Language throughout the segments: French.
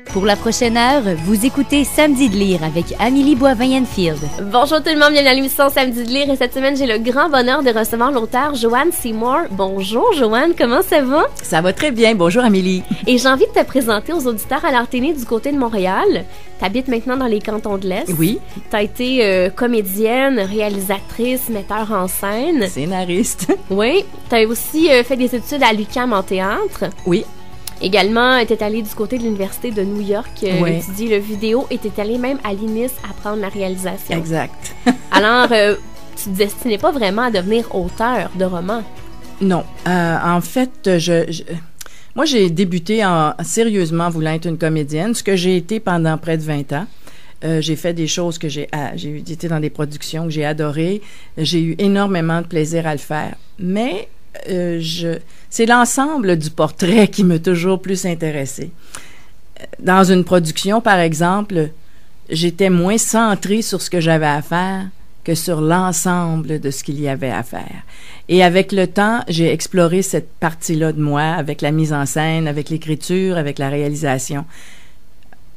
Pour la prochaine heure, vous écoutez Samedi de lire avec Amélie Boivin-Enfield. Bonjour tout le monde, bienvenue à l'émission Samedi de lire et cette semaine, j'ai le grand bonheur de recevoir l'auteur Joanne Seymour. Bonjour Joanne, comment ça va? Ça va très bien, bonjour Amélie. Et j'ai envie de te présenter aux auditeurs. Alors, t'es née du côté de Montréal, t'habites maintenant dans les cantons de l'Est. Oui. T'as été comédienne, réalisatrice, metteur en scène. Scénariste. Oui, t'as aussi fait des études à l'UQAM en théâtre. Oui. Également, tu es allée du côté de l'Université de New York, oui. étudier le vidéo et tu es allée même à l'INIS apprendre la réalisation. Exact. Alors, tu te destinais pas vraiment à devenir auteur de romans? Non. En fait, moi, j'ai débuté sérieusement voulant être une comédienne, ce que j'ai été pendant près de 20 ans. J'ai fait des choses que j'ai été dans des productions que j'ai adorées. J'ai eu énormément de plaisir à le faire. Mais c'est l'ensemble du portrait qui m'a toujours plus intéressée. Dans une production, par exemple, j'étais moins centrée sur ce que j'avais à faire que sur l'ensemble de ce qu'il y avait à faire. Et avec le temps, j'ai exploré cette partie-là de moi, avec la mise en scène, avec l'écriture, avec la réalisation,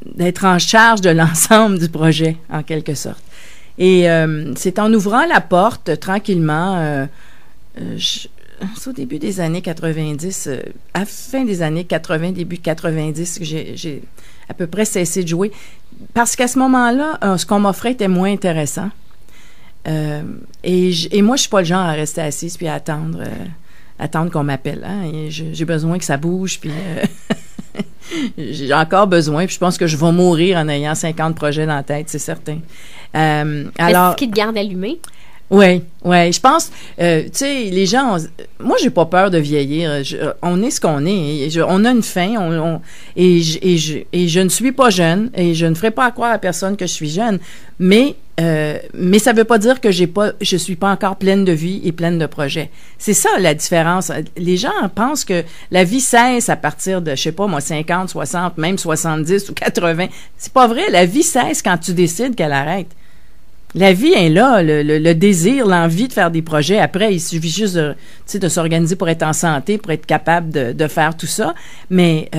d'être en charge de l'ensemble du projet, en quelque sorte. Et c'est en ouvrant la porte, tranquillement, c'est au début des années 90, à la fin des années 80, début 90, que j'ai à peu près cessé de jouer. Parce qu'à ce moment-là, ce qu'on m'offrait était moins intéressant. Et moi, je suis pas le genre à rester assise puis à attendre qu'on m'appelle. Hein? Et j'ai besoin que ça bouge, puis j'ai encore besoin, puis je pense que je vais mourir en ayant 50 projets dans la tête, c'est certain. Alors, est-ce qui te garde allumé? Oui, je pense, tu sais, les gens, moi, j'ai pas peur de vieillir. On est ce qu'on est. On a une fin, et je ne suis pas jeune, et je ne ferai pas croire à personne que je suis jeune, mais ça veut pas dire que je suis pas encore pleine de vie et pleine de projets. C'est ça, la différence. Les gens pensent que la vie cesse à partir de, je sais pas, moi, 50, 60, même 70 ou 80. C'est pas vrai. La vie cesse quand tu décides qu'elle arrête. La vie est là, le désir, l'envie de faire des projets. Après, il suffit juste de s'organiser pour être en santé, pour être capable de faire tout ça. Mais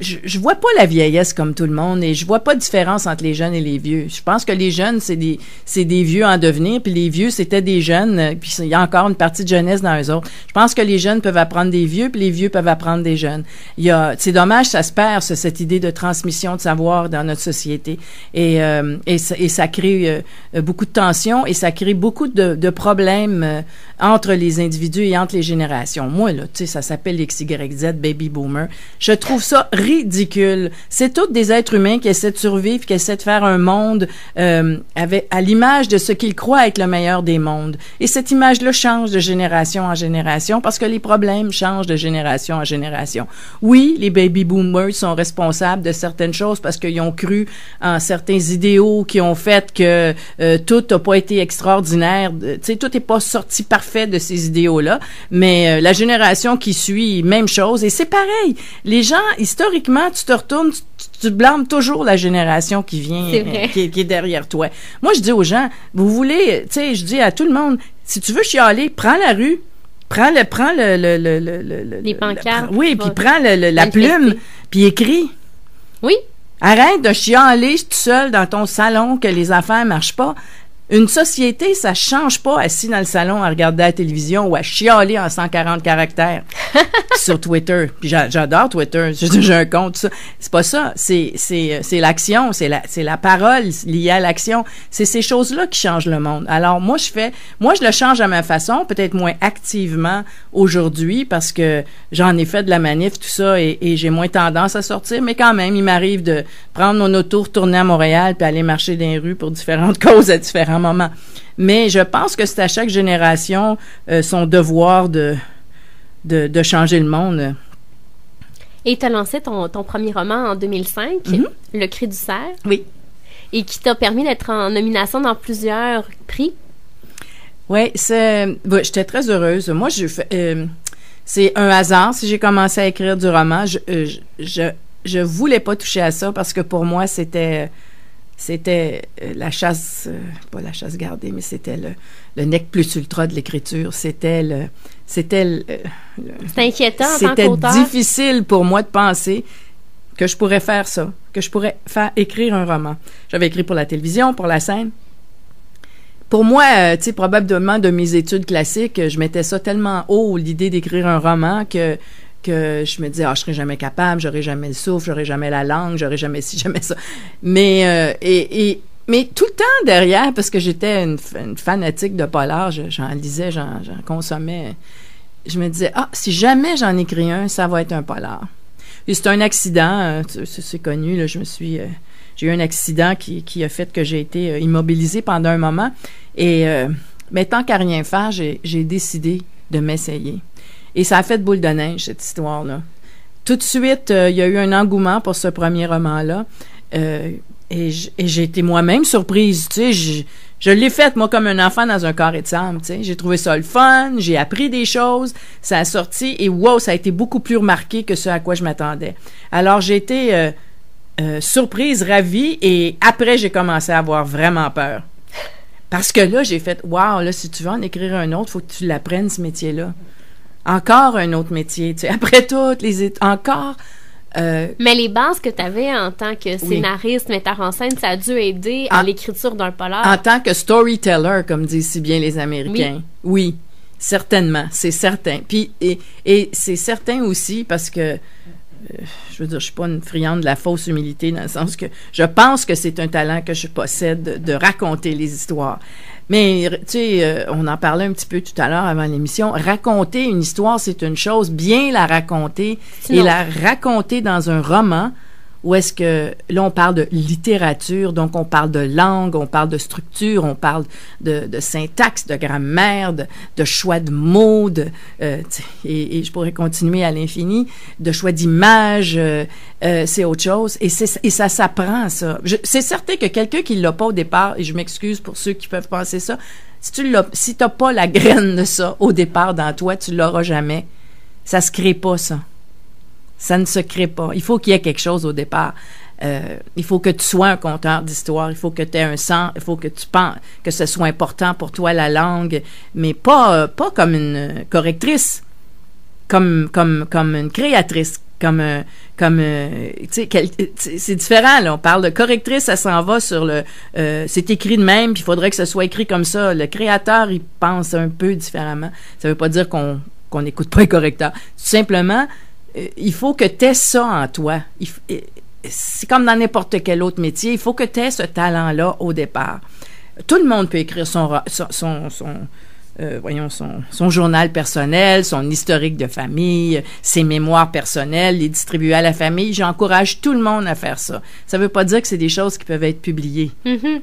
je vois pas la vieillesse comme tout le monde et je vois pas de différence entre les jeunes et les vieux. Je pense que les jeunes, c'est des vieux en devenir, puis les vieux, c'était des jeunes, puis il y a encore une partie de jeunesse dans eux autres. Je pense que les jeunes peuvent apprendre des vieux, puis les vieux peuvent apprendre des jeunes. C'est dommage, ça se perd, cette idée de transmission de savoir dans notre société. Et ça crée beaucoup de tensions et ça crée beaucoup de problèmes entre les individus et entre les générations. Moi, là, tu sais, ça s'appelle l'XYZ, Baby Boomer. Je trouve ça ridicule. C'est tous des êtres humains qui essaient de survivre, qui essaient de faire un monde à l'image de ce qu'ils croient être le meilleur des mondes. Et cette image-là change de génération en génération parce que les problèmes changent de génération en génération. Oui, les baby boomers sont responsables de certaines choses parce qu'ils ont cru en certains idéaux qui ont fait que tout n'a pas été extraordinaire. Tu sais, tout n'est pas sorti parfait de ces idéaux-là. Mais la génération qui suit, même chose. Et c'est pareil. Les gens, historiquement, tu te retournes, tu blâmes toujours la génération qui vient, qui est derrière toi. Moi, je dis aux gens, vous voulez, tu sais, je dis à tout le monde, si tu veux chialer, prends la rue, prends les pancartes. Oui, puis prends la plume, puis écris. Oui. Arrête de chialer tout seul dans ton salon que les affaires marchent pas. Une société, ça change pas assis dans le salon à regarder la télévision ou à chialer en 140 caractères sur Twitter. Puis j'adore Twitter, j'ai un compte, ça. C'est pas ça, c'est l'action, c'est la parole liée à l'action. C'est ces choses-là qui changent le monde. Alors moi je le change à ma façon, peut-être moins activement aujourd'hui parce que j'en ai fait de la manif, tout ça, et j'ai moins tendance à sortir, mais quand même, il m'arrive de prendre mon auto, retourner à Montréal puis aller marcher dans les rues pour différentes causes à différents moments. Mais je pense que c'est à chaque génération son devoir de changer le monde. Et tu as lancé ton premier roman en 2005, Le Cri du cerf. Oui. Et qui t'a permis d'être en nomination dans plusieurs prix. Oui, j'étais très heureuse. Moi, c'est un hasard si j'ai commencé à écrire du roman. Je voulais pas toucher à ça parce que pour moi, c'était la chasse, pas la chasse gardée, mais c'était le nec plus ultra de l'écriture. C'était inquiétant en tant qu'auteur. C'était difficile pour moi de penser que je pourrais faire ça, que je pourrais écrire un roman. J'avais écrit pour la télévision, pour la scène. Pour moi, tu sais, probablement de mes études classiques, je mettais ça tellement haut, l'idée d'écrire un roman, que je me disais, je serai jamais capable, j'aurai jamais le souffle, j'aurai jamais la langue, j'aurai jamais ci, jamais ça. Mais tout le temps derrière, parce que j'étais une fanatique de polar, j'en lisais, j'en consommais. Je me disais, si jamais j'en écris un, ça va être un polar. Et c'est un accident, c'est connu, là, j'ai eu un accident qui a fait que j'ai été immobilisée pendant un moment. Et mais tant qu'à rien faire, j'ai décidé de m'essayer. Et ça a fait boule de neige, cette histoire-là. Tout de suite, il y a eu un engouement pour ce premier roman-là. Et j'ai été moi-même surprise, tu sais. Je l'ai faite, moi, comme un enfant dans un carré de sable, tu sais. J'ai trouvé ça le fun, j'ai appris des choses, ça a sorti, et wow, ça a été beaucoup plus remarqué que ce à quoi je m'attendais. Alors, j'ai été surprise, ravie, et après, j'ai commencé à avoir vraiment peur. Parce que là, j'ai fait, wow, là, si tu veux en écrire un autre, faut que tu l'apprennes, ce métier-là. Encore un autre métier, tu sais. Après toutes les... Encore... Mais les bases que tu avais en tant que scénariste, metteur en scène, ça a dû aider à l'écriture d'un polar. En tant que storyteller, comme disent si bien les Américains. Oui, certainement, c'est certain. Puis, et c'est certain aussi parce que, je veux dire, je suis pas une friande de la fausse humilité dans le sens que je pense que c'est un talent que je possède de raconter les histoires. Mais, tu sais, on en parlait un petit peu tout à l'heure avant l'émission. Raconter une histoire, c'est une chose. Bien la raconter et la raconter dans un roman où est-ce que, là, on parle de littérature, donc on parle de langue, on parle de structure, on parle de syntaxe, de grammaire, de choix de mots, et je pourrais continuer à l'infini, de choix d'images, c'est autre chose. Et ça s'apprend, ça. C'est certain que quelqu'un qui l'a pas au départ, et je m'excuse pour ceux qui peuvent penser ça, si t'as pas la graine de ça au départ dans toi, tu l'auras jamais. Ça se crée pas, ça. Ça ne se crée pas. Il faut qu'il y ait quelque chose au départ. Il faut que tu sois un conteur d'histoire. Il faut que tu aies un sens. Il faut que tu penses que ce soit important pour toi, la langue, mais pas comme une correctrice, comme une créatrice, tu sais, c'est différent, là. On parle de correctrice, ça s'en va sur c'est écrit de même, puis il faudrait que ce soit écrit comme ça. Le créateur, il pense un peu différemment. Ça veut pas dire qu'on n'écoute pas le correcteur. Simplement, il faut que tu aies ça en toi. C'est comme dans n'importe quel autre métier. Il faut que tu aies ce talent-là au départ. Tout le monde peut écrire son journal personnel, son historique de famille, ses mémoires personnelles, les distribuer à la famille. J'encourage tout le monde à faire ça. Ça veut pas dire que c'est des choses qui peuvent être publiées. Mm-hmm.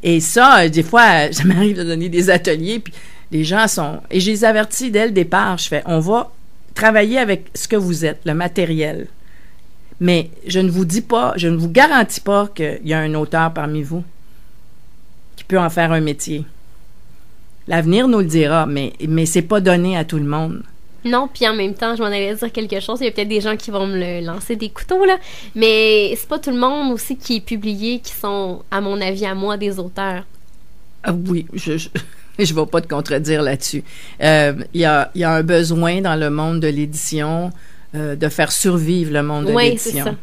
Et ça, des fois, ça m'arrive de donner des ateliers, puis les gens sont... Et je les avertis dès le départ. Je fais, on va travailler avec ce que vous êtes, le matériel. Mais je ne vous garantis pas qu'il y a un auteur parmi vous qui peut en faire un métier. L'avenir nous le dira, mais c'est pas donné à tout le monde. Non, puis en même temps, je m'en allais dire quelque chose. Il y a peut-être des gens qui vont me lancer des couteaux, là. Mais c'est pas tout le monde aussi qui est publié, qui sont, à mon avis, à moi, des auteurs. Ah oui, je vais pas te contredire là-dessus. Il y a un besoin dans le monde de l'édition de faire survivre le monde de l'édition. Oui, c'est ça.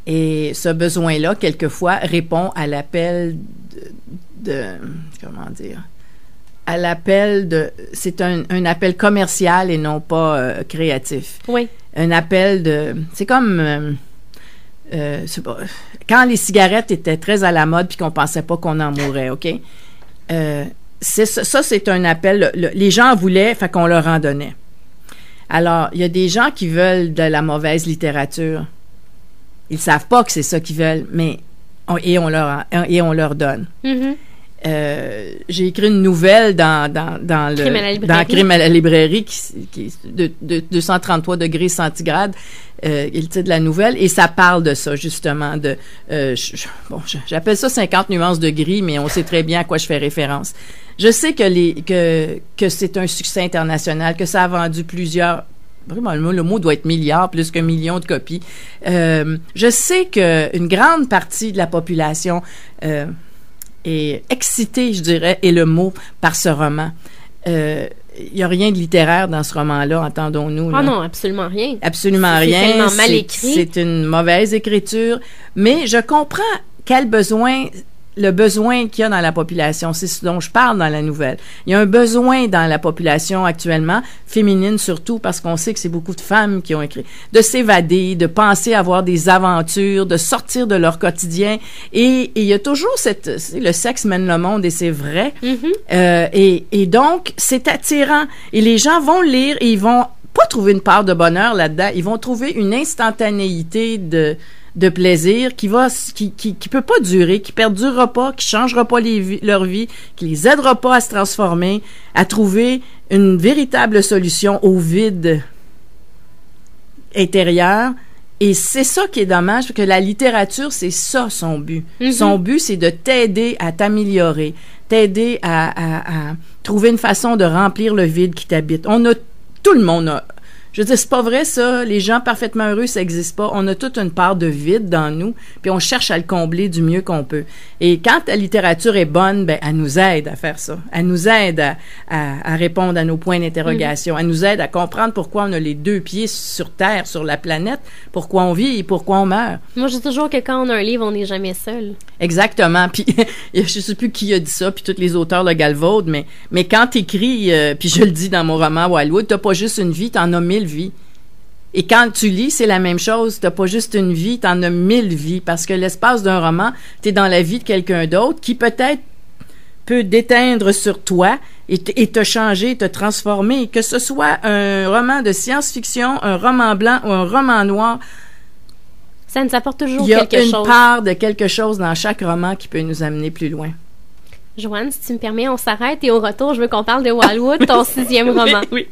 Et ce besoin-là, quelquefois, répond à l'appel comment dire? À l'appel c'est un appel commercial et non pas créatif. Oui. Un appel c'est comme quand les cigarettes étaient très à la mode puis qu'on pensait pas qu'on en mourrait, OK? C'est un appel. Les gens voulaient, fait qu'on leur en donnait. Alors, il y a des gens qui veulent de la mauvaise littérature. Ils savent pas que c'est ça qu'ils veulent, mais on leur donne. Mm-hmm. J'ai écrit une nouvelle dans Crime à la librairie qui est de 233 degrés centigrades, est le titre de la nouvelle, et ça parle de ça, justement, j'appelle ça 50 nuances de gris, mais on sait très bien à quoi je fais référence. Je sais que c'est un succès international, que ça a vendu vraiment, le mot doit être milliard, plus qu'un million de copies. Je sais qu'une grande partie de la population est excitée, je dirais, est le mot, par ce roman. il y a rien de littéraire dans ce roman-là, entendons-nous. Ah là. non, absolument rien. Absolument rien. C'est tellement mal écrit. C'est une mauvaise écriture. Mais je comprends le besoin qu'il y a dans la population. C'est ce dont je parle dans la nouvelle. Il y a un besoin dans la population actuellement, féminine surtout, parce qu'on sait que c'est beaucoup de femmes qui ont écrit, de s'évader, de penser avoir des aventures, de sortir de leur quotidien. Et il y a toujours le sexe mène le monde, et c'est vrai. Et donc, c'est attirant. Et les gens vont lire et ils vont pas trouver une part de bonheur là-dedans. Ils vont trouver une instantanéité de plaisir qui peut pas durer, qui perdurera pas, qui changera pas leur vie, qui les aidera pas à se transformer, à trouver une véritable solution au vide intérieur. Et c'est ça qui est dommage, parce que la littérature, c'est ça son but. Son but, c'est de t'aider à t'améliorer, t'aider à trouver une façon de remplir le vide qui t'habite. Tout le monde a... Je veux dire, c'est pas vrai, ça. Les gens parfaitement heureux, ça existe pas. On a toute une part de vide dans nous, puis on cherche à le combler du mieux qu'on peut. Et quand la littérature est bonne, ben, elle nous aide à faire ça. Elle nous aide à répondre à nos points d'interrogation. Elle nous aide à comprendre pourquoi on a les 2 pieds sur Terre, sur la planète, pourquoi on vit et pourquoi on meurt. Moi, je dis toujours que quand on a un livre, on n'est jamais seul. Exactement. Puis, je sais plus qui a dit ça, puis tous les auteurs de Galvaud, mais quand t'écris, puis je le dis dans mon roman Wildwood, t'as pas juste une vie, t'en as 1000 vies. Et quand tu lis, c'est la même chose. T'as pas juste une vie, t'en as 1000 vies. Parce que l'espace d'un roman, t'es dans la vie de quelqu'un d'autre qui peut-être peut déteindre sur toi et te changer, te transformer. Que ce soit un roman de science-fiction, un roman blanc ou un roman noir, ça nous apporte toujours il y a quelque une chose. part de quelque chose dans chaque roman qui peut nous amener plus loin. Joanne, si tu me permets, on s'arrête et au retour, je veux qu'on parle de Wildwood, ton 6e roman. Oui.